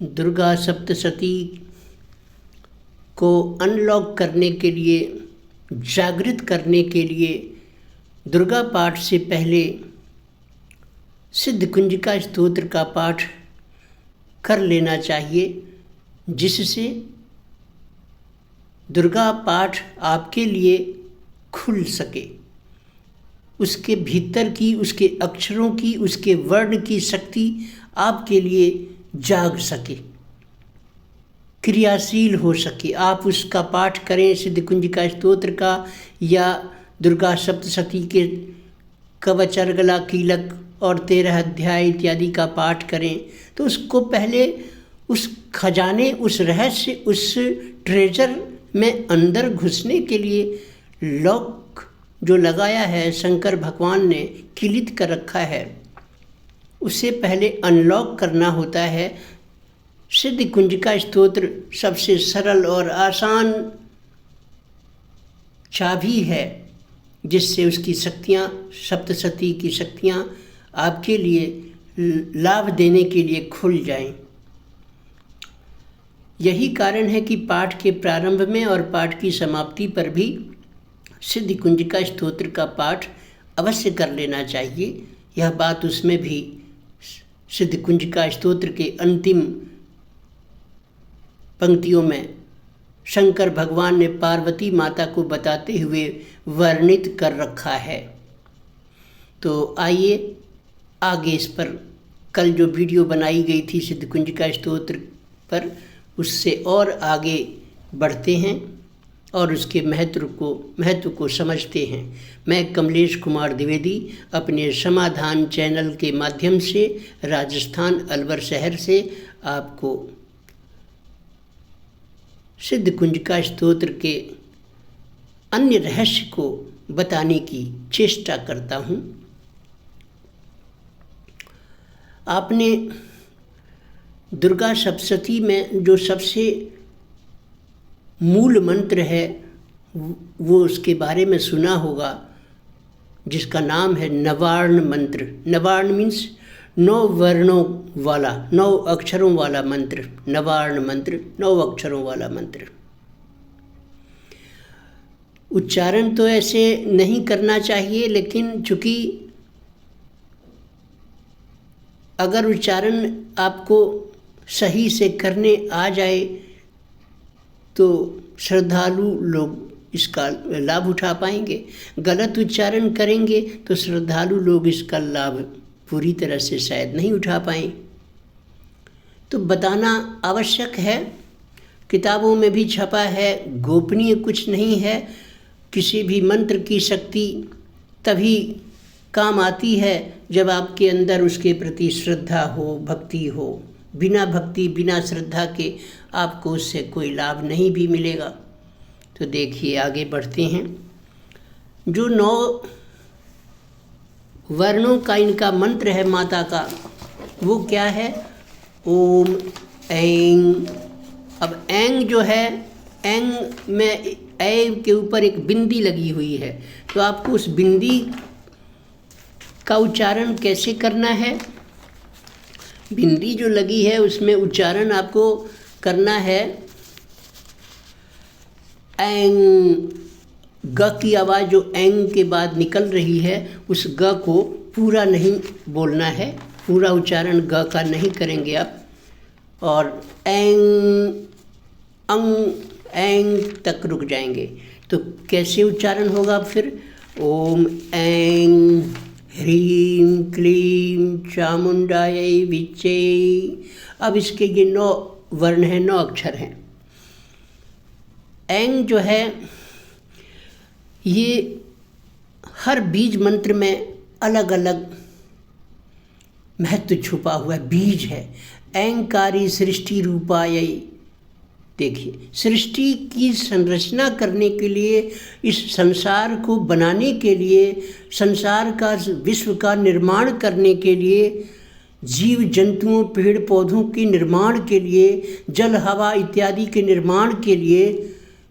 दुर्गा सप्तशती को अनलॉक करने के लिए, जागृत करने के लिए दुर्गा पाठ से पहले सिद्धकुंजिका स्तोत्र का पाठ कर लेना चाहिए, जिससे दुर्गा पाठ आपके लिए खुल सके। उसके भीतर की, उसके अक्षरों की, उसके वर्ण की शक्ति आपके लिए जाग सके, क्रियाशील हो सके। आप उसका पाठ करें, सिद्धकुंजिका स्तोत्र का या दुर्गा सप्तशती के कवच, अर्गला, कीलक और 13 अध्याय इत्यादि का पाठ करें, तो उसको पहले उस खजाने, उस रहस्य, उस ट्रेजर में अंदर घुसने के लिए लॉक जो लगाया है, शंकर भगवान ने किलित कर रखा है, उसे पहले अनलॉक करना होता है। सिद्धकुंजिका स्तोत्र सबसे सरल और आसान चाबी है, जिससे उसकी शक्तियाँ, सप्तशती की शक्तियाँ आपके लिए लाभ देने के लिए खुल जाएं। यही कारण है कि पाठ के प्रारंभ में और पाठ की समाप्ति पर भी सिद्धकुंजिका स्तोत्र का पाठ अवश्य कर लेना चाहिए। यह बात उसमें भी सिद्धकुंजिका स्तोत्र के अंतिम पंक्तियों में शंकर भगवान ने पार्वती माता को बताते हुए वर्णित कर रखा है। तो आइए आगे इस पर कल जो वीडियो बनाई गई थी सिद्धकुंजिका स्तोत्र पर, उससे और आगे बढ़ते हैं और उसके महत्व को समझते हैं। मैं कमलेश कुमार द्विवेदी अपने समाधान चैनल के माध्यम से राजस्थान अलवर शहर से आपको सिद्धकुंजिका स्तोत्र के अन्य रहस्य को बताने की चेष्टा करता हूँ। आपने दुर्गा सप्तशती में जो सबसे मूल मंत्र है वो उसके बारे में सुना होगा, जिसका नाम है नवार्ण मंत्र। नवार्ण मीन्स 9 वर्णों वाला, 9 अक्षरों वाला मंत्र। नवार्ण मंत्र 9 अक्षरों वाला मंत्र। उच्चारण तो ऐसे नहीं करना चाहिए, लेकिन चूँकि अगर उच्चारण आपको सही से करने आ जाए तो श्रद्धालु लोग इसका लाभ उठा पाएंगे। गलत उच्चारण करेंगे तो श्रद्धालु लोग इसका लाभ पूरी तरह से शायद नहीं उठा पाएं। तो बताना आवश्यक है। किताबों में भी छपा है, गोपनीय कुछ नहीं है। किसी भी मंत्र की शक्ति तभी काम आती है जब आपके अंदर उसके प्रति श्रद्धा हो, भक्ति हो। बिना भक्ति, बिना श्रद्धा के आपको उससे कोई लाभ नहीं भी मिलेगा। तो देखिए आगे बढ़ते हैं। जो 9 वर्णों का इनका मंत्र है माता का, वो क्या है? ओम ऐं। अब ऐं जो है, ऐं में ऐ के ऊपर एक बिंदी लगी हुई है, तो आपको उस बिंदी का उच्चारण कैसे करना है? बिंदी जो लगी है उसमें उच्चारण आपको करना है ऐं। ग की आवाज़ जो ऐं के बाद निकल रही है, उस ग को पूरा नहीं बोलना है, पूरा उच्चारण ग का नहीं करेंगे आप, और ऐं, अंग, ऐं तक रुक जाएंगे। तो कैसे उच्चारण होगा फिर? ओम ऐं ह्रीं क्लीं चामुंडायै विच्चे। अब इसके ये 9 वर्ण हैं, 9 अक्षर हैं। ऐं जो है, ये हर बीज मंत्र में अलग अलग महत्व छुपा हुआ है। बीज है ऐंकारी सृष्टि रूपायै। देखिए, सृष्टि की संरचना करने के लिए, इस संसार को बनाने के लिए, संसार का, विश्व का निर्माण करने के लिए, जीव जंतुओं, पेड़ पौधों के निर्माण के लिए, जल हवा इत्यादि के निर्माण के लिए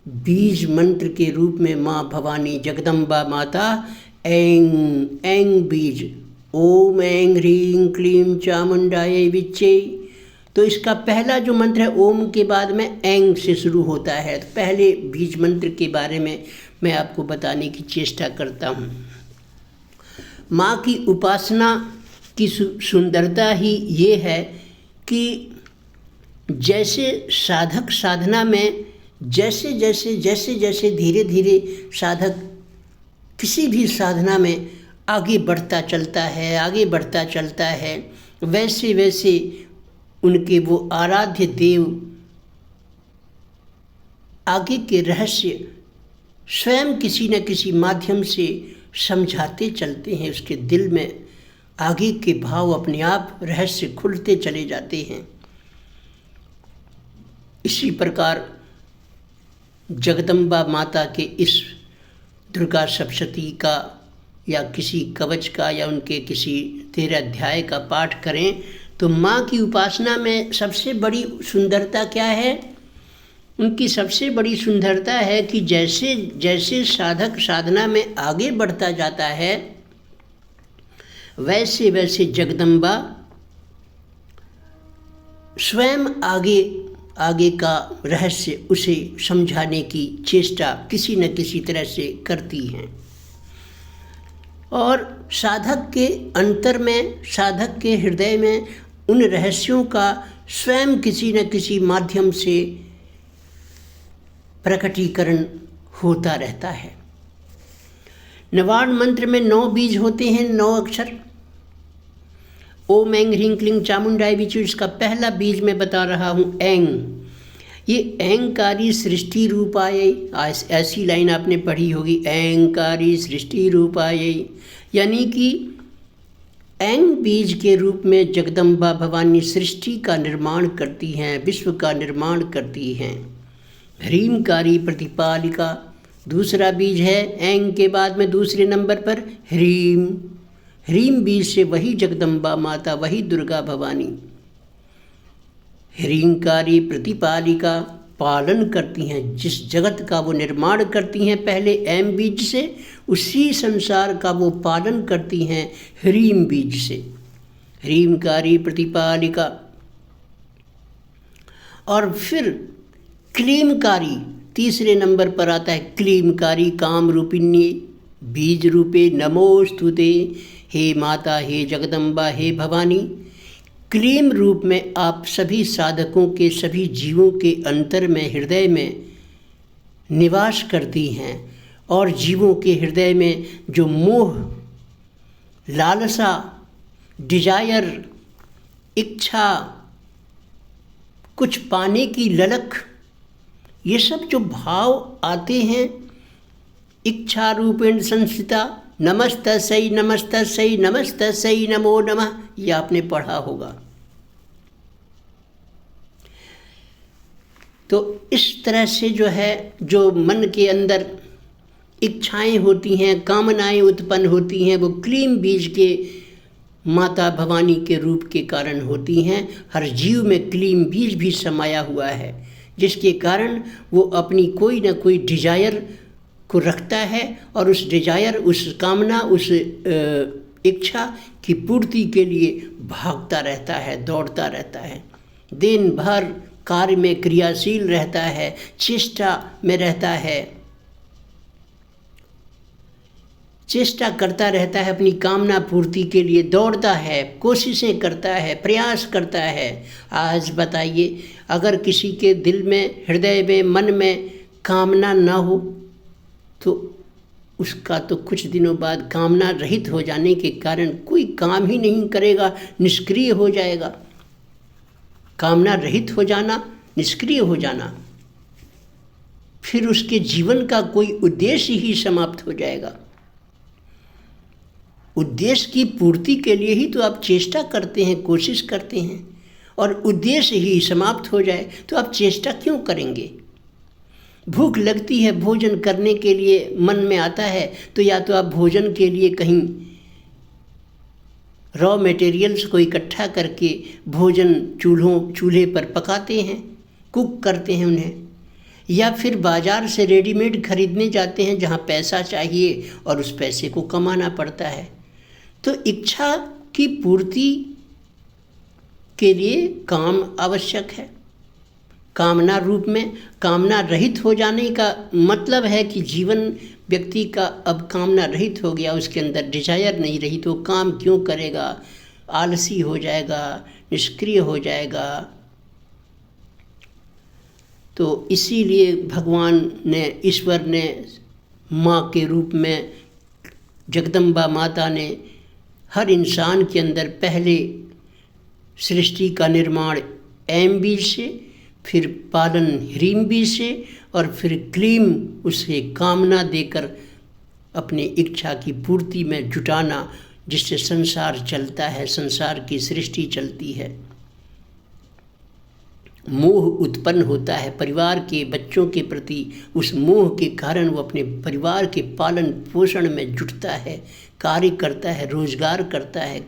बीज मंत्र के रूप में माँ भवानी जगदम्बा माता ऐं, ऐं बीज, ओम ऐं ह्रीं क्लीं चामुंडायै विच्चे। तो इसका पहला जो मंत्र है ओम के बाद में ऐंग से शुरू होता है। तो पहले बीज मंत्र के बारे में मैं आपको बताने की चेष्टा करता हूँ। माँ की उपासना की सुंदरता ही ये है कि जैसे साधक साधना में जैसे जैसे धीरे धीरे साधक किसी भी साधना में आगे बढ़ता चलता है, वैसे वैसे उनके वो आराध्य देव आगे के रहस्य स्वयं किसी न किसी माध्यम से समझाते चलते हैं। उसके दिल में आगे के भाव अपने आप रहस्य खुलते चले जाते हैं। इसी प्रकार जगदम्बा माता के इस दुर्गा सप्तशती का या किसी कवच का या उनके किसी 13 अध्याय का पाठ करें तो माँ की उपासना में सबसे बड़ी सुंदरता क्या है? उनकी सबसे बड़ी सुंदरता है कि जैसे जैसे साधक साधना में आगे बढ़ता जाता है वैसे वैसे जगदम्बा स्वयं आगे का रहस्य उसे समझाने की चेष्टा किसी न किसी तरह से करती हैं। और साधक के अंतर में, साधक के हृदय में उन रहस्यों का स्वयं किसी न किसी माध्यम से प्रकटीकरण होता रहता है। नवार्ण मंत्र में 9 बीज होते हैं, 9 अक्षर। ओम ऐंग ह्रीं क्लीं चामुंडाय विचु, इसका पहला बीज मैं बता रहा हूँ ऐंग। ये ऐंकारी सृष्टि रूपायै, ऐसी लाइन आपने पढ़ी होगी, ऐंकारी सृष्टि रूपायै, यानी कि ऐंग बीज के रूप में जगदम्बा भवानी सृष्टि का निर्माण करती हैं, विश्व का निर्माण करती हैं। ह्रींकारी प्रतिपालिका दूसरा बीज है, ऐंग के बाद में दूसरे नंबर पर ह्रीं। ह्रीं बीज से वही जगदम्बा माता, वही दुर्गा भवानी। ह्रींकारी प्रतिपालिका पालन करती हैं, जिस जगत का वो निर्माण करती हैं पहले ऐं बीज से, उसी संसार का वो पालन करती हैं ह्रीं बीज से। ह्रींकारी प्रतिपालिका। और फिर क्लींकारी तीसरे नंबर पर आता है, क्लींकारी काम रूपिणी बीज रूपे नमोस्तुते, हे माता, हे जगदम्बा, हे भवानी। क्लीं रूप में आप सभी साधकों के, सभी जीवों के अंतर में, हृदय में निवास करती हैं और जीवों के हृदय में जो मोह, लालसा, डिजायर, इच्छा, कुछ पाने की ललक, ये सब जो भाव आते हैं इच्छा रूपेण संस्थिता, नमस्तस्यै नमस्तस्यै नमस्तस्यै नमो नमः, ये आपने पढ़ा होगा। तो इस तरह से जो है, जो मन के अंदर इच्छाएं होती हैं, कामनाएं उत्पन्न होती हैं, वो क्लीं बीज के माता भवानी के रूप के कारण होती हैं। हर जीव में क्लीं बीज भी समाया हुआ है, जिसके कारण वो अपनी कोई ना कोई डिजायर को रखता है और उस डिजायर, उस कामना, उस इच्छा की पूर्ति के लिए भागता रहता है, दौड़ता रहता है, दिन भर कार्य में क्रियाशील रहता है, चेष्टा में रहता है, चेष्टा करता रहता है, अपनी कामना पूर्ति के लिए दौड़ता है, कोशिशें करता है, प्रयास करता है। आज बताइए, अगर किसी के दिल में, हृदय में, मन में कामना ना हो तो उसका तो कुछ दिनों बाद कामना रहित हो जाने के कारण कोई काम ही नहीं करेगा, निष्क्रिय हो जाएगा। कामना रहित हो जाना, निष्क्रिय हो जाना, फिर उसके जीवन का कोई उद्देश्य ही समाप्त हो जाएगा। उद्देश्य की पूर्ति के लिए ही तो आप चेष्टा करते हैं, कोशिश करते हैं, और उद्देश्य ही समाप्त हो जाए तो आप चेष्टा क्यों करेंगे? भूख लगती है, भोजन करने के लिए मन में आता है, तो या तो आप भोजन के लिए कहीं रॉ मटेरियल्स को इकट्ठा करके भोजन चूल्हे पर पकाते हैं, कुक करते हैं उन्हें, या फिर बाज़ार से रेडीमेड खरीदने जाते हैं जहाँ पैसा चाहिए और उस पैसे को कमाना पड़ता है। तो इच्छा की पूर्ति के लिए काम आवश्यक है। कामना रूप में कामना रहित हो जाने का मतलब है कि जीवन व्यक्ति का अब कामना रहित हो गया, उसके अंदर डिजायर नहीं रही, तो काम क्यों करेगा, आलसी हो जाएगा, निष्क्रिय हो जाएगा। तो इसीलिए भगवान ने, ईश्वर ने, माँ के रूप में जगदम्बा माता ने हर इंसान के अंदर पहले सृष्टि का निर्माण ऐम बीज से, फिर पालन ह्रीम बीज से, और फिर क्लीम उसे कामना देकर अपनी इच्छा की पूर्ति में जुटाना, जिससे संसार चलता है, संसार की सृष्टि चलती है। मोह उत्पन्न होता है परिवार के बच्चों के प्रति, उस मोह के कारण वो अपने परिवार के पालन पोषण में जुटता है, कार्य करता है, रोजगार करता है,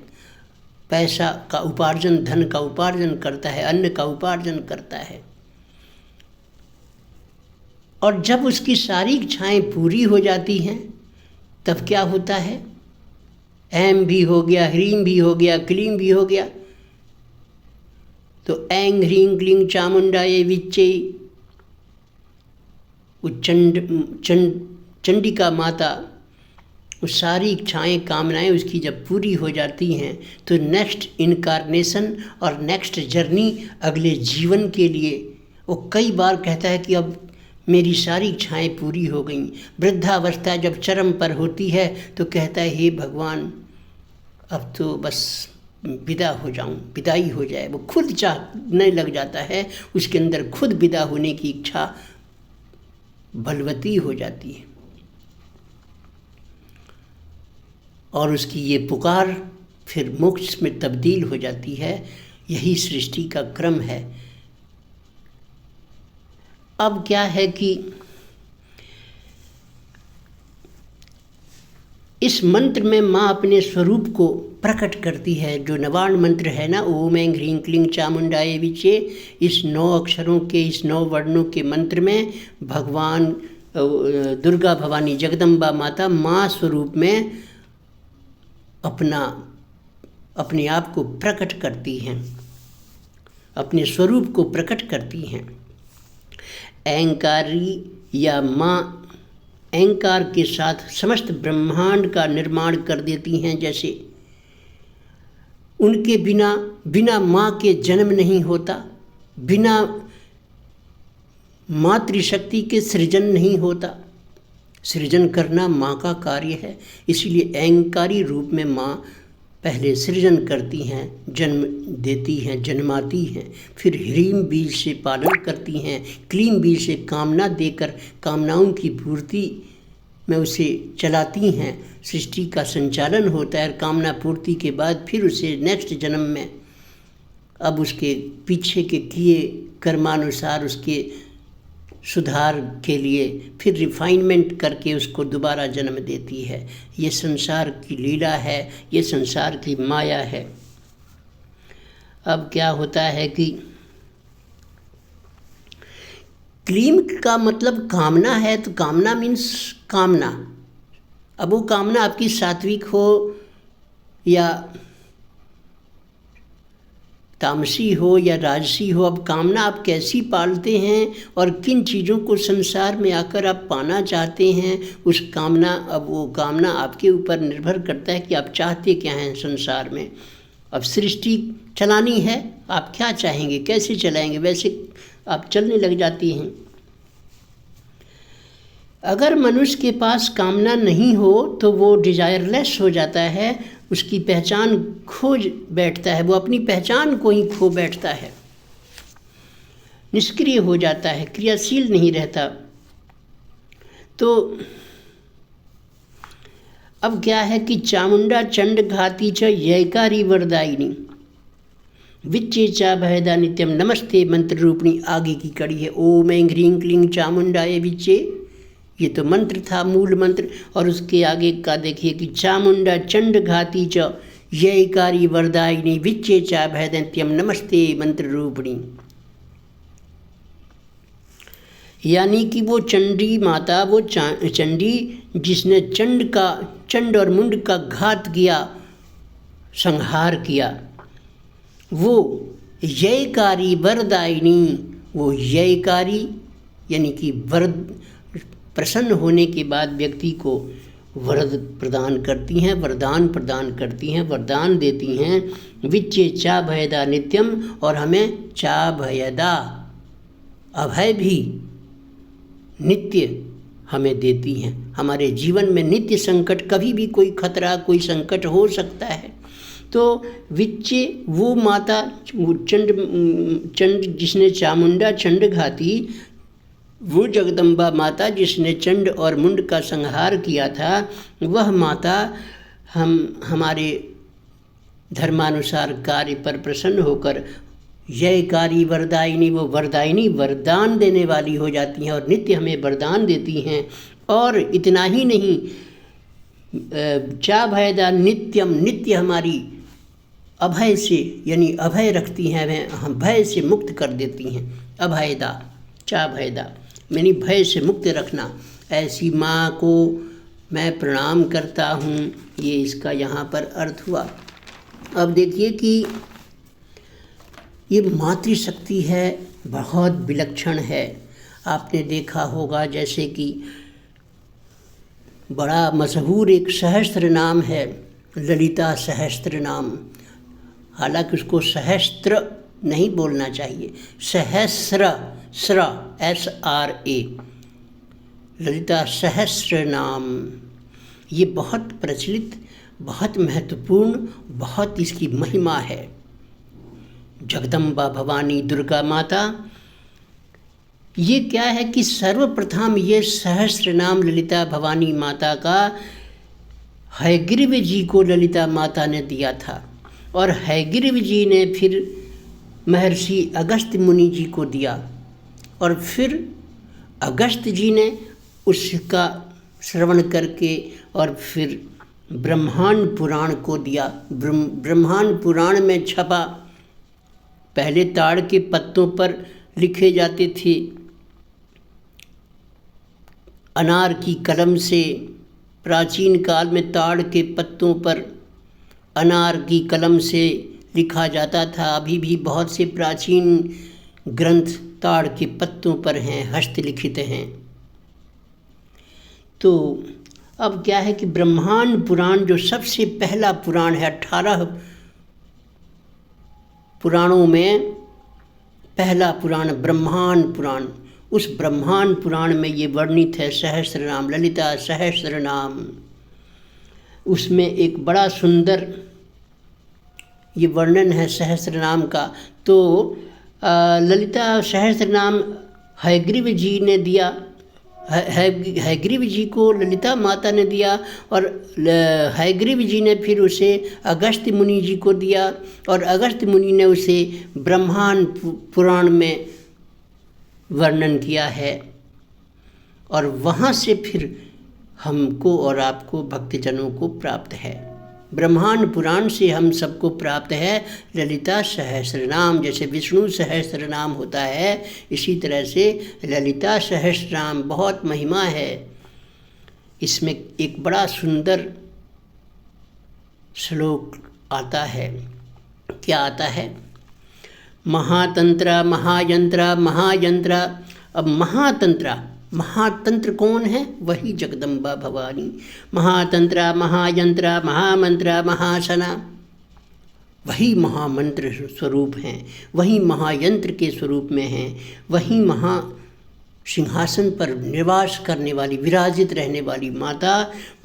पैसा का उपार्जन, धन का उपार्जन करता है, अन्न का उपार्जन करता है। और जब उसकी सारी इच्छाएं पूरी हो जाती हैं तब क्या होता है, ऐम भी हो गया, ह्रीम भी हो गया, क्लीम भी हो गया। तो ऐं ह्रीं क्लीं चामुंडायै विच्चे, वो चंडिका माता, वो सारी इच्छाएं कामनाएं उसकी जब पूरी हो जाती हैं तो नेक्स्ट इनकारनेशन और नेक्स्ट जर्नी, अगले जीवन के लिए वो कई बार कहता है कि अब मेरी सारी इच्छाएं पूरी हो गईं। वृद्धावस्था जब चरम पर होती है तो कहता है, हे भगवान अब तो बस विदा हो जाऊं, विदाई हो जाए। वो खुद चाहने लग जाता है, उसके अंदर खुद विदा होने की इच्छा बलवती हो जाती है, और उसकी ये पुकार फिर मोक्ष में तब्दील हो जाती है। यही सृष्टि का क्रम है। अब क्या है कि इस मंत्र में माँ अपने स्वरूप को प्रकट करती है। जो नवाण मंत्र है ना, ओम ऐं ह्रीं क्लीं चामुंडायै विच्चे, इस 9 अक्षरों के, इस 9 वर्णों के मंत्र में भगवान दुर्गा भवानी जगदम्बा माता माँ स्वरूप में अपने आप को प्रकट करती हैं, अपने स्वरूप को प्रकट करती हैं। अहंकारी या माँ अहंकार के साथ समस्त ब्रह्मांड का निर्माण कर देती हैं। जैसे उनके बिना माँ के जन्म नहीं होता, बिना मातृशक्ति के सृजन नहीं होता। सृजन करना माँ का कार्य है, इसलिए अहंकारी रूप में माँ पहले सृजन करती हैं, जन्म देती हैं, जन्माती हैं, फिर ह्रीम बीज से पालन करती हैं, क्लीम बीज से कामना देकर कामनाओं की पूर्ति में उसे चलाती हैं। सृष्टि का संचालन होता है, कामना पूर्ति के बाद फिर उसे नेक्स्ट जन्म में अब उसके पीछे के किए कर्मानुसार उसके सुधार के लिए फिर रिफाइनमेंट करके उसको दोबारा जन्म देती है। ये संसार की लीला है, ये संसार की माया है। अब क्या होता है कि क्लीम का मतलब कामना है, तो कामना मीन्स कामना। अब वो कामना आपकी सात्विक हो या तामसी हो या राजसी हो, अब कामना आप कैसी पालते हैं और किन चीज़ों को संसार में आकर आप पाना चाहते हैं, उस कामना, अब वो कामना आपके ऊपर निर्भर करता है कि आप चाहते क्या हैं संसार में। अब सृष्टि चलानी है, आप क्या चाहेंगे, कैसे चलाएंगे, वैसे आप चलने लग जाती हैं। अगर मनुष्य के पास कामना नहीं हो तो वो डिजायरलेस हो जाता है, उसकी पहचान खोज बैठता है, वो अपनी पहचान को ही खो बैठता है, निष्क्रिय हो जाता है, क्रियाशील नहीं रहता। तो अब क्या है कि चामुंडा चंड घाती च ययकारी वरदायिनी विच्चे चा भयदा नित्यम नमस्ते मंत्र रूपणी आगे की कड़ी है। ओम ऐं ह्रीं क्लीं चामुंडायै विच्चे, ये तो मंत्र था, मूल मंत्र। और उसके आगे का देखिए कि चामुंडा चंड घाती च ययकारी वरदायिनी विच्चे चा भयदैत्यम नमस्ते मंत्र रूपिणी। यानी कि वो चंडी माता, वो चंडी जिसने चंड और मुंड का घात किया, संहार किया, वो ययकारी वरदायिनी, वो ययकारी यानी कि प्रसन्न होने के बाद व्यक्ति को वरद प्रदान करती हैं, वरदान प्रदान करती हैं, वरदान देती हैं। विच्चे चा भयदा नित्यम, और हमें चा भयदा अभय भी नित्य हमें देती हैं। हमारे जीवन में नित्य संकट, कभी भी कोई खतरा, कोई संकट हो सकता है। तो विच्चे वो माता, वो चंड जिसने चामुंडा चंड घाती, वो जगदम्बा माता जिसने चंड और मुंड का संहार किया था, वह माता हमारे धर्मानुसार कार्य पर प्रसन्न होकर ययकारी वरदायिनी, वो वरदायिनी वरदान देने वाली हो जाती हैं और नित्य हमें वरदान देती हैं। और इतना ही नहीं, चा भयदा नित्यम, नित्य हमारी अभय से यानी अभय रखती हैं, हम भय से मुक्त कर देती हैं। अभयदा, चा भयदा यानी भय से मुक्त रखना। ऐसी माँ को मैं प्रणाम करता हूँ, ये इसका यहाँ पर अर्थ हुआ। अब देखिए कि ये मातृशक्ति है, बहुत विलक्षण है। आपने देखा होगा जैसे कि बड़ा मशहूर एक सहस्त्र नाम है, ललिता सहस्त्र नाम। हालांकि उसको सहस्त्र नहीं बोलना चाहिए, सहस्र, स्र SRA, ललिता सहस्त्र नाम। ये बहुत प्रचलित, बहुत महत्वपूर्ण, बहुत इसकी महिमा है। जगदम्बा भवानी दुर्गा माता, ये क्या है कि सर्वप्रथम ये सहस्त्र नाम ललिता भवानी माता का हयग्रीव जी को ललिता माता ने दिया था, और हयग्रीव जी ने फिर महर्षि अगस्त्य मुनि जी को दिया, और फिर अगस्त्य जी ने उसका श्रवण करके और फिर ब्रह्मांड पुराण को दिया। ब्रह्मांड पुराण में छपा, पहले ताड़ के पत्तों पर लिखे जाते थे, अनार की कलम से। प्राचीन काल में ताड़ के पत्तों पर अनार की कलम से लिखा जाता था। अभी भी बहुत से प्राचीन ग्रंथ ताड़ के पत्तों पर हैं, हस्तलिखित हैं। तो अब क्या है कि ब्रह्मांड पुराण जो सबसे पहला पुराण है, 18 पुराणों में पहला पुराण ब्रह्मांड पुराण, उस ब्रह्मांड पुराण में ये वर्णित है सहस्त्र नाम, ललिता सहस्त्र नाम। उसमें एक बड़ा सुंदर ये वर्णन है सहस्त्र नाम का। तो ललिता सहस्त्र नाम हयग्रीव जी ने दिया, हयग्रीव जी को ललिता माता ने दिया, और हयग्रीव जी ने फिर उसे अगस्त्य मुनि जी को दिया, और अगस्त्य मुनि ने उसे ब्रह्मांड पुराण में वर्णन किया है। और वहाँ से फिर हमको और आपको भक्तजनों को प्राप्त है। ब्रह्मांड पुराण से हम सबको प्राप्त है ललिता सहस्त्र नाम। जैसे विष्णु सहस्त्र नाम होता है, इसी तरह से ललिता सहस्त्र नाम बहुत महिमा है। इसमें एक बड़ा सुंदर श्लोक आता है। क्या आता है? महातंत्रा महायंत्रा महायंत्रा। अब महातंत्र कौन है? वही जगदम्बा भवानी। महातंत्रा महायंत्रा महामंत्रा महासना, वही महामंत्र स्वरूप हैं, वही महायंत्र के स्वरूप में हैं, वही महा सिंहासन पर निवास करने वाली, विराजित रहने वाली माता।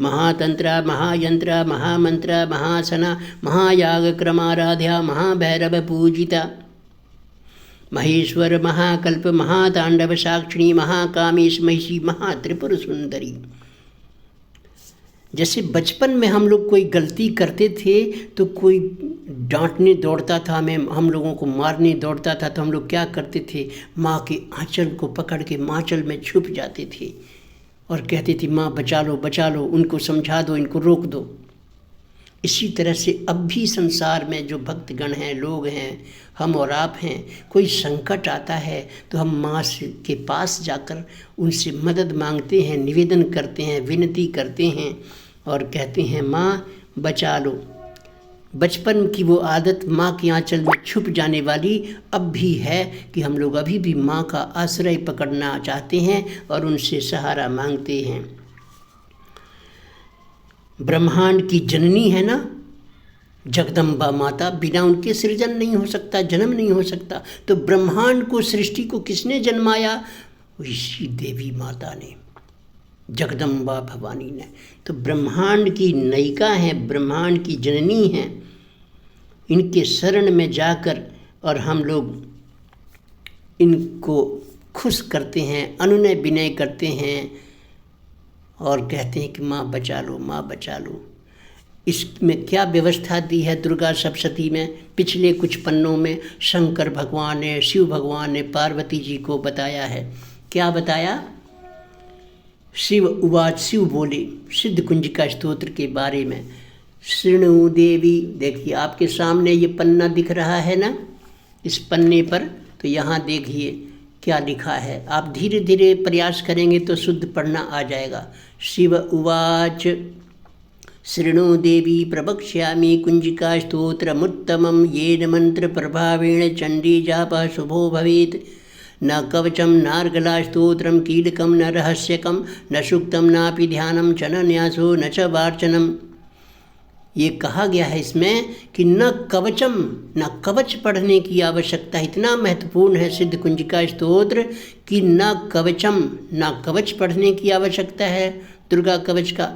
महातंत्रा महायंत्रा महामंत्रा महासना महायाग क्रमाराध्या महाभैरव पूजिता, महेश्वर महाकल्प महातांडव साक्षिणी महाकामेश महिषी महात्रिपुर सुंदरी। जैसे बचपन में हम लोग कोई गलती करते थे तो कोई डांटने दौड़ता था, हम लोगों को मारने दौड़ता था, तो हम लोग क्या करते थे? माँ के आंचल को पकड़ के आंचल में छुप जाते थे और कहते थे माँ बचा लो बचा लो, उनको समझा दो, इनको रोक दो। इसी तरह से अब भी संसार में जो भक्तगण हैं, लोग हैं, हम और आप हैं, कोई संकट आता है तो हम माँ के पास जाकर उनसे मदद मांगते हैं, निवेदन करते हैं, विनती करते हैं और कहते हैं माँ बचा लो, बचपन की वो आदत माँ के आंचल में छुप जाने वाली अब भी है कि हम लोग अभी भी माँ का आश्रय पकड़ना चाहते हैं और उनसे सहारा मांगते हैं। ब्रह्मांड की जननी है ना जगदम्बा माता, बिना उनके सृजन नहीं हो सकता, जन्म नहीं हो सकता। तो ब्रह्मांड को, सृष्टि को किसने जन्माया? इसी देवी माता ने, जगदम्बा भवानी ने। तो ब्रह्मांड की नयिका हैं, ब्रह्मांड की जननी हैं। इनके शरण में जाकर और हम लोग इनको खुश करते हैं, अनुनय विनय करते हैं और कहते हैं कि माँ बचा लो, माँ बचा लो। इसमें क्या व्यवस्था दी है दुर्गा सप्तशती में? पिछले कुछ पन्नों में शंकर भगवान ने, शिव भगवान ने पार्वती जी को बताया है। क्या बताया? शिव उवाच, शिव बोले सिद्ध कुंजिका स्तोत्र के बारे में। शृणु देवी, देखिए आपके सामने ये पन्ना दिख रहा है ना, इस पन्ने पर, तो यहाँ देखिए क्या लिखा है। आप धीरे धीरे प्रयास करेंगे तो शुद्ध पढ़ना आ जाएगा। शिव उवाच शृणु देवी प्रवक्ष्यामि कुंजिका स्तोत्रमुत्तमं येन मंत्र प्रभावेण चंडी जापः शुभो भवेत्। न कवचम नार्गला स्तोत्रम कीलकम न रहस्यकम न सूक्तम नापि ध्यानम च न न्यासो न च वार्चनम। ये कहा गया है इसमें कि न कवचम, न कवच पढ़ने की आवश्यकता। इतना महत्वपूर्ण है सिद्ध कुंजिका स्तोत्र कि न कवचम, न कवच पढ़ने की आवश्यकता है दुर्गा कवच का।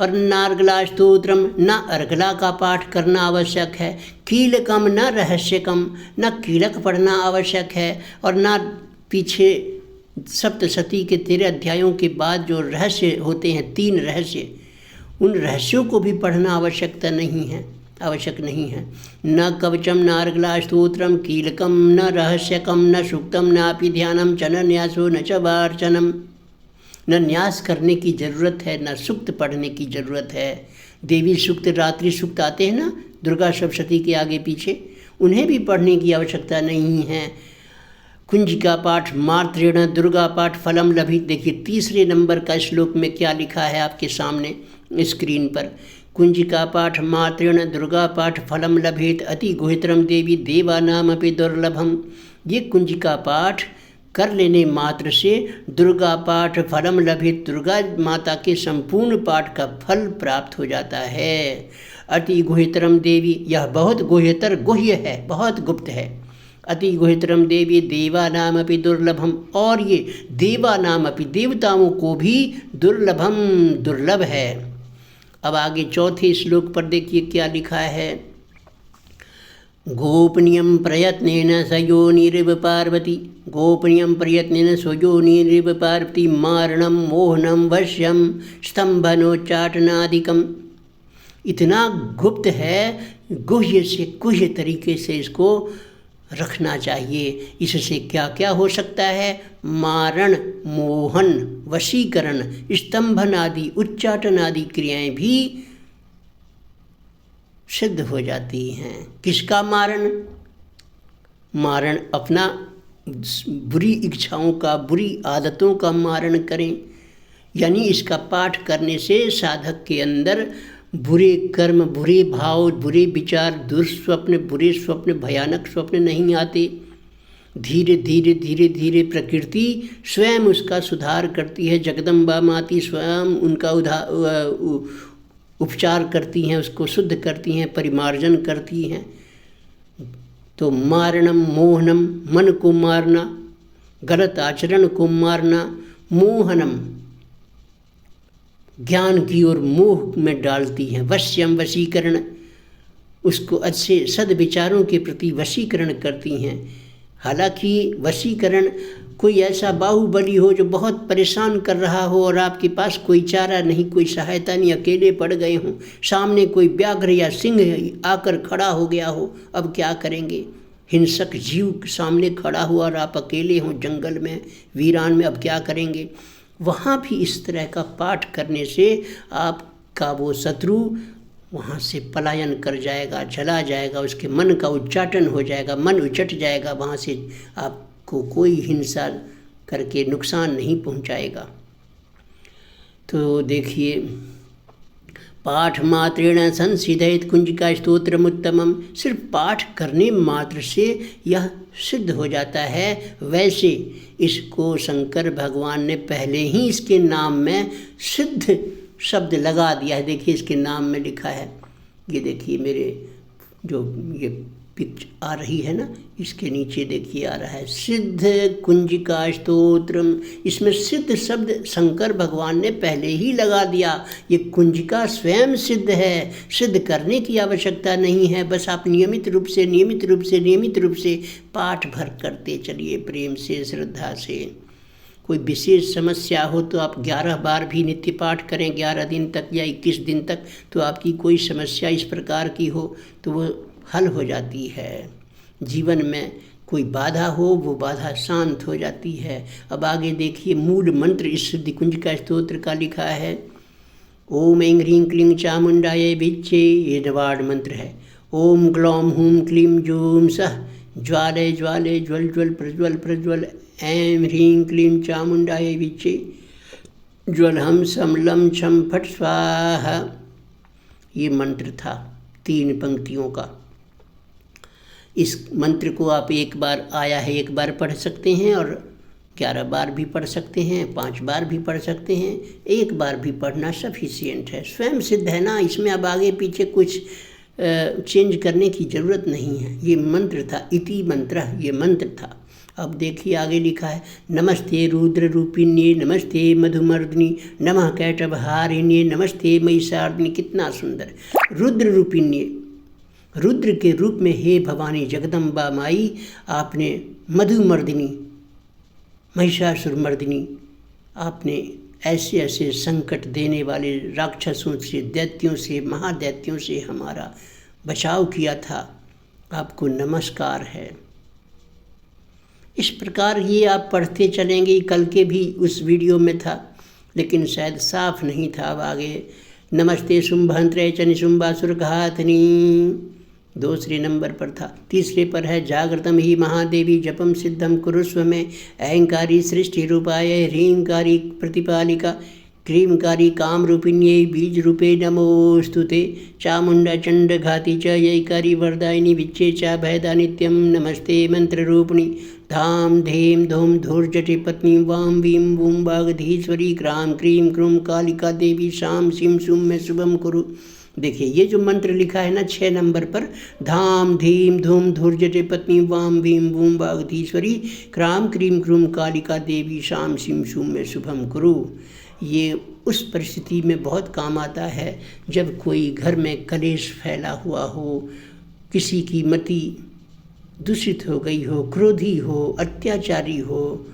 और नार्गला स्तोत्रम, न अर्गला का पाठ करना आवश्यक है। कीलकम न रहस्यकम, न कीलक पढ़ना आवश्यक है। और न पीछे सप्तशती के 13 अध्यायों के बाद जो रहस्य होते हैं, 3 रहस्य, उन रहस्यों को भी पढ़ना आवश्यक नहीं है। न कवचम नार्गला स्तोत्रम कीलकम न रहस्यकम न सूक्तम नापि ध्यानम च न न्यासो न च वार्चनम। न न्यास करने की ज़रूरत है, न सूक्त पढ़ने की ज़रूरत है। देवी सूक्त, रात्रि सूक्त आते हैं ना दुर्गा सप्तशती के आगे पीछे, उन्हें भी पढ़ने की आवश्यकता नहीं है। कुंजिका पाठ मात्रेण दुर्गा पाठ फलम लभित। देखिए तीसरे नंबर का श्लोक में क्या लिखा है आपके सामने स्क्रीन पर। कुंजिका पाठ मात्रेण दुर्गा पाठ फलम लभेत अति गुहितरम देवी देवानामपि दुर्लभम। ये कुंजिका पाठ कर लेने मात्र से दुर्गा पाठ फलम लभित, दुर्गा माता के संपूर्ण पाठ का फल प्राप्त हो जाता है। अति गुहितरम देवी, यह बहुत गुह्यतर, गुह्य है, बहुत गुप्त है। अति गुहितरम देवी देवानामपि दुर्लभम, और ये देवानामपि, देवताओं को भी दुर्लभम, दुर्लभ है। अब आगे चौथे श्लोक पर देखिए क्या लिखा है। गोपनीयं प्रयत्नेन सयोनिरिव पार्वती, गोपनीयं प्रयत्नेन स्वयोनिरिव पार्वती, मारणं मोहनं वश्यं स्तंभनोच्चाटनादिकम। इतना गुप्त है, गुह्य से गुह्य तरीके से इसको रखना चाहिए। इससे क्या क्या हो सकता है? मारण, मोहन, वशीकरण, स्तंभन आदि, उच्चाटन आदि क्रियाएं भी सिद्ध हो जाती हैं। किसका मारण? मारण अपना बुरी इच्छाओं का, बुरी आदतों का मारण करें। यानी इसका पाठ करने से साधक के अंदर बुरे कर्म, बुरे भाव, बुरे विचार, दुर्स्वप्न, बुरे स्वप्न, भयानक स्वप्न नहीं आते। धीरे धीरे धीरे धीरे प्रकृति स्वयं उसका सुधार करती है। जगदम्बा माती स्वयं उनका उपचार करती हैं, उसको शुद्ध करती हैं, परिमार्जन करती हैं। तो मारणम मोहनम, मन को मारना, गलत आचरण को मारना, मोहनम ज्ञान की ओर मोह में डालती हैं, वश्यम वशीकरण, उसको अच्छे सद्विचारों के प्रति वशीकरण करती हैं। हालांकि वशीकरण कोई ऐसा बाहुबली हो जो बहुत परेशान कर रहा हो और आपके पास कोई चारा नहीं, कोई सहायता नहीं, अकेले पड़ गए हों, सामने कोई व्याघ्र या सिंह आकर खड़ा हो गया हो, अब क्या करेंगे? हिंसक जीव सामने खड़ा हुआ और आप अकेले हों जंगल में, वीरान में, अब क्या करेंगे? वहाँ भी इस तरह का पाठ करने से आपका वो शत्रु वहाँ से पलायन कर जाएगा, चला जाएगा, उसके मन का उच्चाटन हो जाएगा, मन उचट जाएगा, वहाँ से आपको कोई हिंसा करके नुकसान नहीं पहुँचाएगा। तो देखिए पाठ मात्रेण संसिद्धयेत् कुंजिका स्तोत्रमुत्तमम्। सिर्फ पाठ करने मात्र से यह सिद्ध हो जाता है। वैसे इसको शंकर भगवान ने पहले ही इसके नाम में सिद्ध शब्द लगा दिया है। देखिए इसके नाम में लिखा है, ये देखिए मेरे जो ये पिक्चर आ रही है ना, इसके नीचे देखिए आ रहा है सिद्ध कुंजिका स्तोत्रम। इसमें सिद्ध शब्द शंकर भगवान ने पहले ही लगा दिया। ये कुंजिका स्वयं सिद्ध है, सिद्ध करने की आवश्यकता नहीं है। बस आप नियमित रूप से पाठ भर करते चलिए, प्रेम से, श्रद्धा से। कोई विशेष समस्या हो तो आप 11 बार भी नित्य पाठ करें 11 दिन तक या 21 दिन तक, तो आपकी कोई समस्या इस प्रकार की हो तो वो हल हो जाती है। जीवन में कोई बाधा हो वो बाधा शांत हो जाती है। अब आगे देखिए मूल मंत्र इस सिद्ध कुंजिका स्तोत्र का लिखा है। ओम ऐं ह्रीं क्लीं चामुंडायै विच्चे, ये नवाड मंत्र है। ओम ग्लौम हूं क्लीं जूं सः ज्वालय ज्वालय ज्वल ज्वल प्रज्वल प्रज्वल। ऐं ह्रीं क्लीं चामुंडायै विच्चे, ज्वलहं सं लं छं फट स्वाहा। ये मंत्र था 3 पंक्तियों का। इस मंत्र को आप एक बार आया है एक बार पढ़ सकते हैं और 11 बार भी पढ़ सकते हैं, 5 बार भी पढ़ सकते हैं, एक बार भी पढ़ना सफिशिएंट है। स्वयं सिद्ध है ना, इसमें अब आगे पीछे कुछ चेंज करने की ज़रूरत नहीं है। ये मंत्र था, इति मंत्र, ये मंत्र था। अब देखिए आगे लिखा है। नमस्ते रुद्र रूपिण्ये, नमस्ते मधुमर्दिनी, नमः कैटभहारिण्ये, नमस्ते महिषार्दिनी। कितना सुंदर। रुद्र रूपिण्ये, रुद्र के रूप में हे भवानी जगदम्बा माई, आपने मधुमर्दिनी, महिषासुरमर्दिनी, आपने ऐसे ऐसे संकट देने वाले राक्षसों से, दैत्यों से, महादैत्यों से हमारा बचाव किया था, आपको नमस्कार है। इस प्रकार ये आप पढ़ते चलेंगे। कल के भी उस वीडियो में था लेकिन शायद साफ नहीं था। अब आगे नमस्ते शुंभंत्रे च निशुंभासुरघातनी, दूसरे नंबर पर था। तीसरे पर है जागृतम ही महादेवी जपम सिद्धम कुरुस्व में, अहंकारी सृष्टि रूपाय ह्रींकारी प्रतिपालिका, क्रीमकारी काम रूपिण्ये बीज रूपे नमोस्तुते, चामुंडा चंड घाती च यैकारी वरदायिनी विच्चे च भयदा नित्यम। नमस्ते मंत्र रूपिणी धाम धीम धूम धूर्जटे पत्नी वाम Vim वूम बागधीश्वरी, cram cream क्रूम Kalika Devi शाम सिम सुम में शुभम कुरु। देखिए ये जो मंत्र लिखा है ना 6 नंबर पर, धाम धीम धूम धूर्जटे पत्नी वाम भीम वूम बागधीश्वरी, क्राम क्रीम क्रूम कालिका देवी शाम सिम सुम में शुभम कुरु। ये उस परिस्थिति में बहुत काम आता है जब कोई घर में कलेश फैला हुआ हो, किसी की मति दूषित हो गई हो, क्रोधी हो, अत्याचारी हो,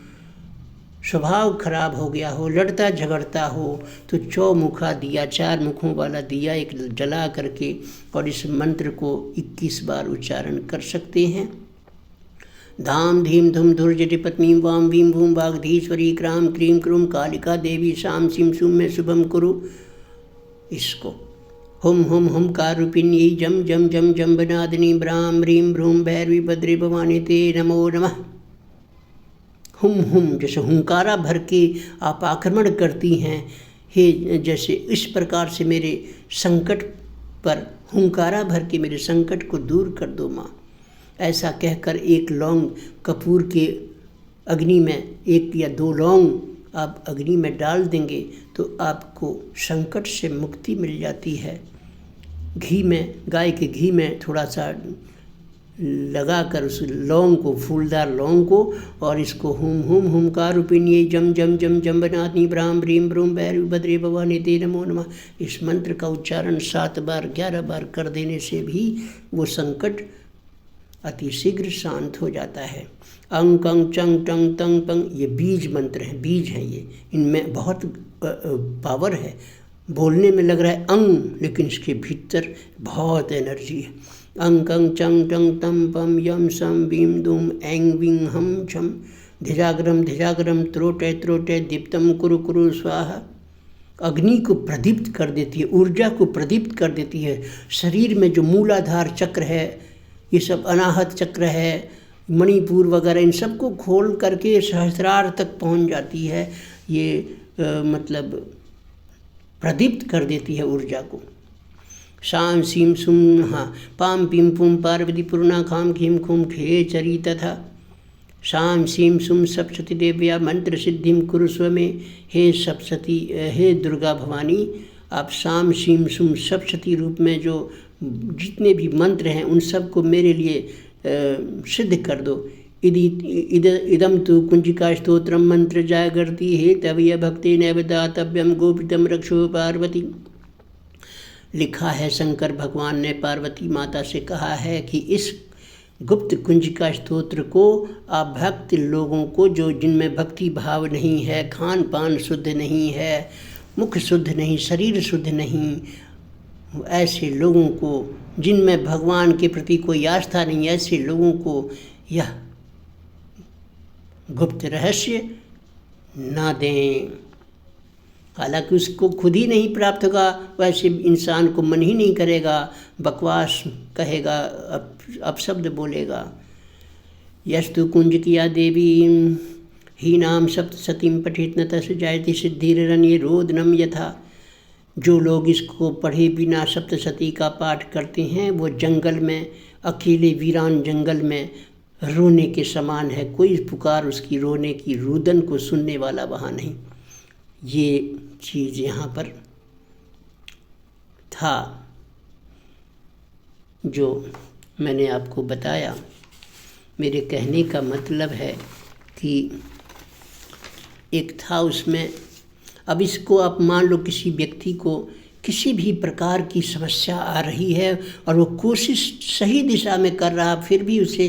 स्वभाव खराब हो गया हो, लड़ता झगड़ता हो, तो 4 मुखा दिया, 4 मुखों वाला दिया एक जला करके और इस मंत्र को 21 बार उच्चारण कर सकते हैं। धाम धीम धुम धुर्जटि पत्नी वाम Vim Bhoom बागधीश्वरी, cram cream क्रूम Kalika Devi शाम सिम सुम में शुभम कुरु। इसको हुम हुम हुमकारूपिण्यै जम जम जम जम बनादिनी ब्राम ह्रीं भ्रूम भैरवी भद्रे भवानी ते नमो नमः। हुम जैसे हुंकारा भर के आप आक्रमण करती हैं, हे जैसे इस प्रकार से मेरे संकट पर हुंकारा भर के मेरे संकट को दूर कर दो माँ। ऐसा कहकर 1 लौंग कपूर के अग्नि में, 1 या 2 लौंग आप अग्नि में डाल देंगे तो आपको संकट से मुक्ति मिल जाती है। घी में, गाय के घी में थोड़ा सा लगाकर उस लौंग को, फूलदार लौंग को, और इसको हुम हुम हुमकारूपिण्यै जम जम जम जम बनादिनी ब्राम ह्रीं भ्रूम भैरवी भद्रे भवानी ते नमो नमः। इस मंत्र का उच्चारण 7 बार 11 बार कर देने से भी वो संकट अति शीघ्र शांत हो जाता है। अंग कंग चंग टंग तंग पंग, ये बीज मंत्र हैं, बीज हैं ये, इनमें बहुत पावर है। बोलने में लग रहा है अंग, लेकिन इसके भीतर बहुत एनर्जी है। अंग कंग चंग टंग तम पम यम सम बीम दुम ऐंग विंग हम छम, धिजागरम त्रोटे त्रोटे दीप्तम कुरु कुरु स्वाहा। अग्नि को प्रदीप्त कर देती है, ऊर्जा को प्रदीप्त कर देती है। शरीर में जो मूलाधार चक्र है, ये सब अनाहत चक्र है, मणिपुर वगैरह, इन सबको खोल करके सहस्रार तक पहुंच जाती है। ये मतलब प्रदीप्त कर देती है ऊर्जा को। शां सीं सुं पां पीं पुं पार्वती पूर्णा खां खीं खूं खे चरी तथा शां सीं सुं सप्तशती देव्या मंत्र सिद्धिं कुरुस्व में। हे सप्तशती, हे दुर्गा भवानी, आप शां सीं सुं सप्तशती रूप में जो जितने भी मंत्र हैं उन सबको मेरे लिए सिद्ध कर दो। इदम तु कुंजिका स्तोत्रम मंत्र जागर्ति हे तवय भक्ति नैव दातव्यम गोपितम रक्षो पार्वती। लिखा है, शंकर भगवान ने पार्वती माता से कहा है कि इस गुप्त कुंजिका स्तोत्र को आप भक्त लोगों को, जो जिनमें भक्ति भाव नहीं है, खान पान शुद्ध नहीं है, मुख शुद्ध नहीं, शरीर शुद्ध नहीं, ऐसे लोगों को, जिनमें भगवान के प्रति कोई आस्था नहीं, ऐसे लोगों को यह गुप्त रहस्य ना दें। हालांकि उसको खुद ही नहीं प्राप्त होगा, वैसे इंसान को मन ही नहीं करेगा, बकवास कहेगा, अपशब्द बोलेगा। यस्तु कुंजकिया देवी हीनाम सप्तशतीं पठेत न तस्य जायते सिद्धिररण्ये रोदनम यथा। जो लोग इसको पढ़े बिना सप्तशती का पाठ करते हैं वो जंगल में, अकेले वीरान जंगल में रोने के समान है। कोई पुकार उसकी रोने की, रुदन को सुनने वाला वहाँ नहीं। ये चीज़ यहाँ पर था जो मैंने आपको बताया। मेरे कहने का मतलब है कि एक था उसमें, अब इसको आप मान लो किसी व्यक्ति को किसी भी प्रकार की समस्या आ रही है और वो कोशिश सही दिशा में कर रहा, फिर भी उसे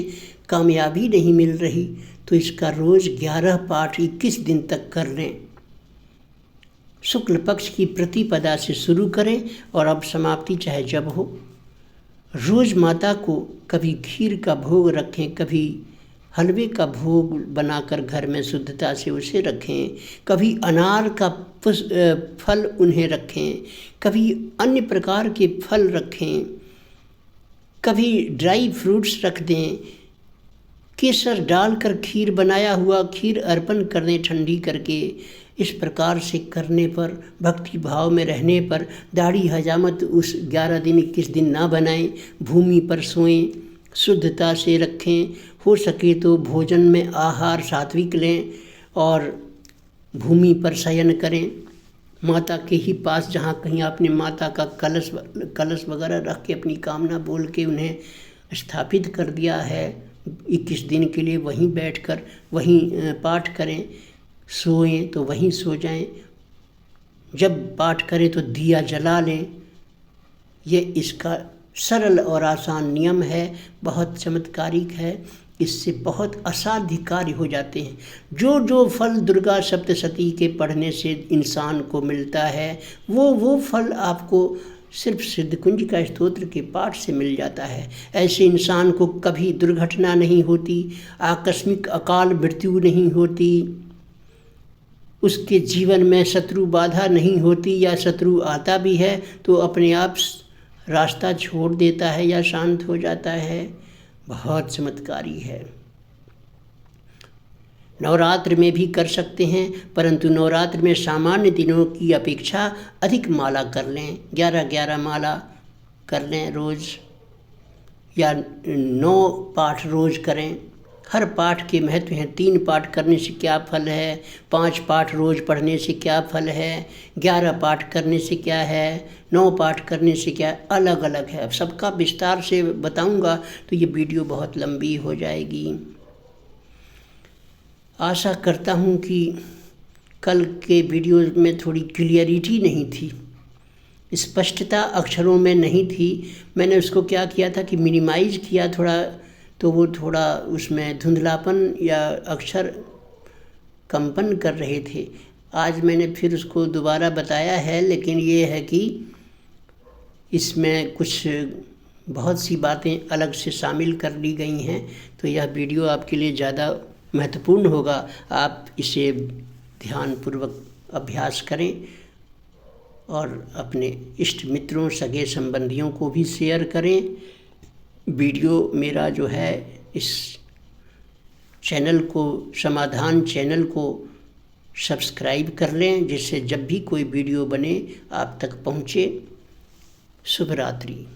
कामयाबी नहीं मिल रही, तो इसका रोज़ 11 पाठ 21 दिन तक कर लें। शुक्ल पक्ष की प्रतिपदा से शुरू करें और अब समाप्ति चाहे जब हो। रोज़ माता को कभी खीर का भोग रखें, कभी हलवे का भोग बनाकर घर में शुद्धता से उसे रखें, कभी अनार का फल उन्हें रखें, कभी अन्य प्रकार के फल रखें, कभी ड्राई फ्रूट्स रख दें, केसर डालकर खीर बनाया हुआ खीर अर्पण कर दें ठंडी करके। इस प्रकार से करने पर, भक्ति भाव में रहने पर, दाढ़ी हजामत उस 11 दिन 21 दिन ना बनाएं, भूमि पर सोएं, शुद्धता से रखें, हो सके तो भोजन में आहार सात्विक लें और भूमि पर शयन करें। माता के ही पास, जहाँ कहीं आपने माता का कलश वगैरह रख के अपनी कामना बोल के उन्हें स्थापित कर दिया है, 21 दिन के लिए वहीं बैठकर वहीं पाठ करें। सोएं तो वहीं सो जाएं, जब पाठ करें तो दिया जला लें। ये इसका सरल और आसान नियम है, बहुत चमत्कारिक है। इससे बहुत असाध्य कार्य हो जाते हैं। जो फल दुर्गा सप्तशती के पढ़ने से इंसान को मिलता है, वो फल आपको सिर्फ सिद्ध कुंजिका स्तोत्र के पाठ से मिल जाता है। ऐसे इंसान को कभी दुर्घटना नहीं होती, आकस्मिक अकाल मृत्यु नहीं होती, उसके जीवन में शत्रु बाधा नहीं होती, या शत्रु आता भी है तो अपने आप रास्ता छोड़ देता है या शांत हो जाता है। बहुत चमत्कारी है। नवरात्र में भी कर सकते हैं, परंतु नवरात्र में सामान्य दिनों की अपेक्षा अधिक माला कर लें। 11-11 माला कर लें रोज़, या 9 पाठ रोज़ करें। हर पाठ के महत्व हैं। 3 पाठ करने से क्या फल है, 5 पाठ रोज़ पढ़ने से क्या फल है, 11 पाठ करने से क्या है, 9 पाठ करने से क्या, अलग अलग है। अब सबका विस्तार से बताऊंगा तो ये वीडियो बहुत लंबी हो जाएगी। आशा करता हूँ कि कल के वीडियो में थोड़ी क्लियरिटी नहीं थी, स्पष्टता अक्षरों में नहीं थी। मैंने उसको क्या किया था कि मिनिमाइज़ किया थोड़ा, तो वो थोड़ा उसमें धुंधलापन या अक्षर कंपन कर रहे थे। आज मैंने फिर उसको दोबारा बताया है, लेकिन ये है कि इसमें कुछ बहुत सी बातें अलग से शामिल कर ली गई हैं, तो यह वीडियो आपके लिए ज़्यादा महत्वपूर्ण होगा। आप इसे ध्यानपूर्वक अभ्यास करें और अपने इष्ट मित्रों, सगे संबंधियों को भी शेयर करें। वीडियो मेरा जो है, इस चैनल को, समाधान चैनल को सब्सक्राइब कर लें, जिससे जब भी कोई वीडियो बने आप तक पहुँचे। शुभ रात्रि।